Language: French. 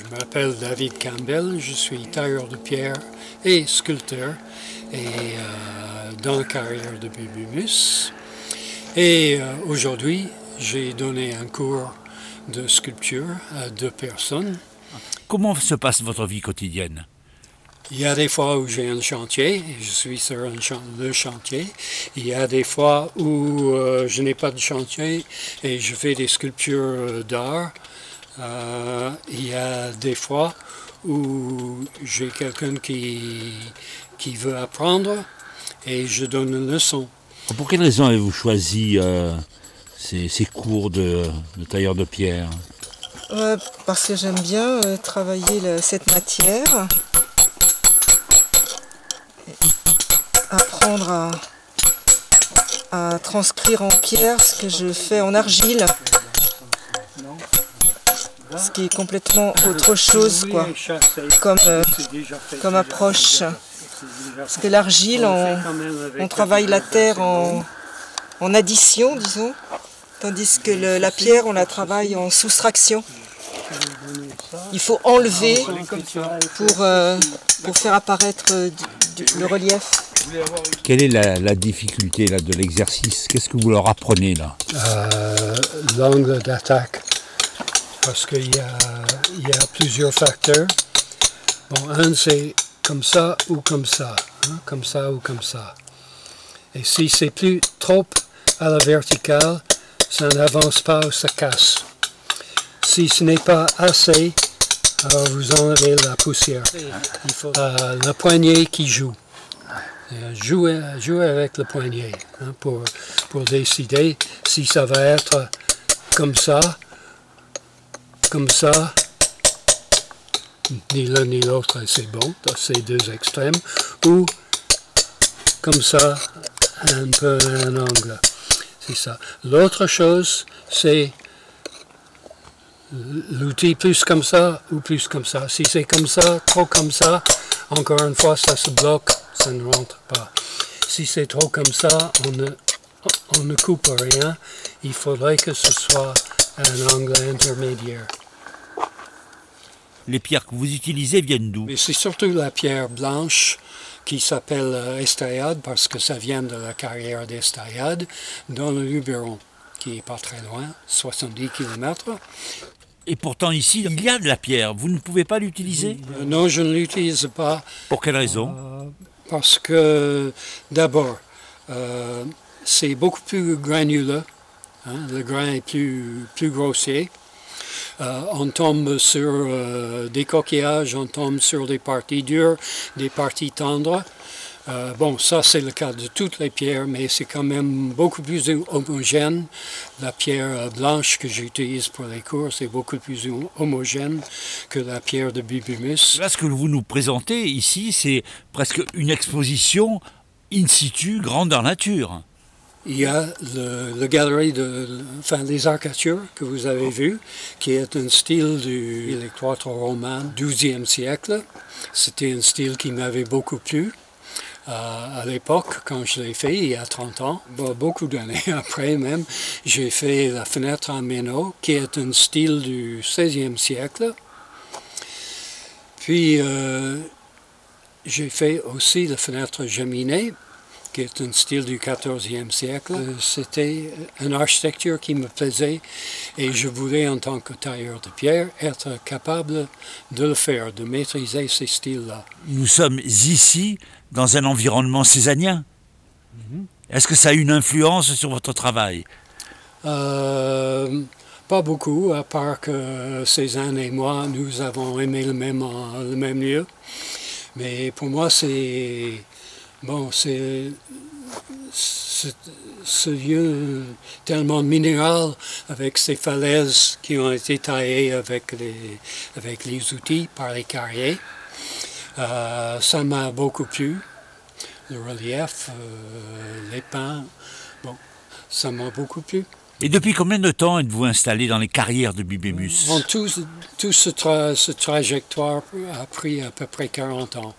Je m'appelle David Campbell, je suis tailleur de pierre et sculpteur dans la carrière de Bubumus. Et aujourd'hui, j'ai donné un cours de sculpture à 2 personnes. Comment se passe votre vie quotidienne? Il y a des fois où j'ai un chantier, et je suis sur le chantier. Il y a des fois où je n'ai pas de chantier et je fais des sculptures d'art. Il y a des fois où j'ai quelqu'un qui veut apprendre et je donne une leçon. Pour quelle raison avez-vous choisi ces cours de tailleur de pierre? Parce que j'aime bien travailler cette matière, apprendre à transcrire en pierre ce que je fais en argile, ce qui est complètement autre chose quoi, comme approche. Parce que l'argile, on travaille la terre en addition, disons, tandis que la pierre, on la travaille en soustraction. Il faut enlever pour faire apparaître le relief. Quelle est la difficulté là, de l'exercice? Qu'est-ce que vous leur apprenez là? L'angle d'attaque, parce qu'il y a plusieurs facteurs. Bon, un c'est comme ça ou comme ça, hein, comme ça ou comme ça. Et si c'est plus trop à la verticale, ça n'avance pas ou ça casse. Si ce n'est pas assez, alors vous enlevez la poussière. Il faut la poignée qui joue. Jouer avec le poignet hein, pour décider si ça va être comme ça, ni l'un ni l'autre c'est bon, dans ces deux extrêmes, ou comme ça, un peu à un angle. C'est ça. L'autre chose, c'est l'outil plus comme ça ou plus comme ça. Si c'est comme ça, trop comme ça, encore une fois, ça se bloque, ça ne rentre pas. Si c'est trop comme ça, on ne coupe rien. Il faudrait que ce soit un angle intermédiaire. Les pierres que vous utilisez viennent d'où? Mais c'est surtout la pierre blanche qui s'appelle Estayade parce que ça vient de la carrière d'Estayade dans le Luberon, qui n'est pas très loin, 70 km. Et pourtant ici, il y a de la pierre. Vous ne pouvez pas l'utiliser? Non, je ne l'utilise pas. Pour quelle raison? Parce que, d'abord, c'est beaucoup plus granuleux. Hein, le grain est plus grossier. On tombe sur des coquillages, on tombe sur des parties dures, des parties tendres. Bon, ça c'est le cas de toutes les pierres, mais c'est quand même beaucoup plus homogène. La pierre blanche que j'utilise pour les cours, c'est beaucoup plus homogène que la pierre de Bubumus. Là, ce que vous nous présentez ici, c'est presque une exposition in situ, grandeur nature. Il y a le galerie les arcatures que vous avez vues, qui est un style du électro-roman 12e siècle. C'était un style qui m'avait beaucoup plu. À l'époque, quand je l'ai fait, il y a 30 ans, beaucoup d'années après même, j'ai fait la fenêtre en méneau, qui est un style du 16e siècle. Puis, j'ai fait aussi la fenêtre cheminée, qui est un style du 14e siècle. C'était une architecture qui me plaisait et je voulais, en tant que tailleur de pierre, être capable de le faire, de maîtriser ces styles-là. Nous sommes ici dans un environnement cézannien. Est-ce que ça a une influence sur votre travail? Pas beaucoup, à part que Cézanne et moi, nous avons aimé le même lieu. Mais pour moi, c'est ce lieu tellement minéral avec ces falaises qui ont été taillées avec les outils par les carriers. Ça m'a beaucoup plu. Le relief, les pins, bon, ça m'a beaucoup plu. Et depuis combien de temps êtes-vous installé dans les carrières de Bubumus? Tout ce trajectoire a pris à peu près 40 ans.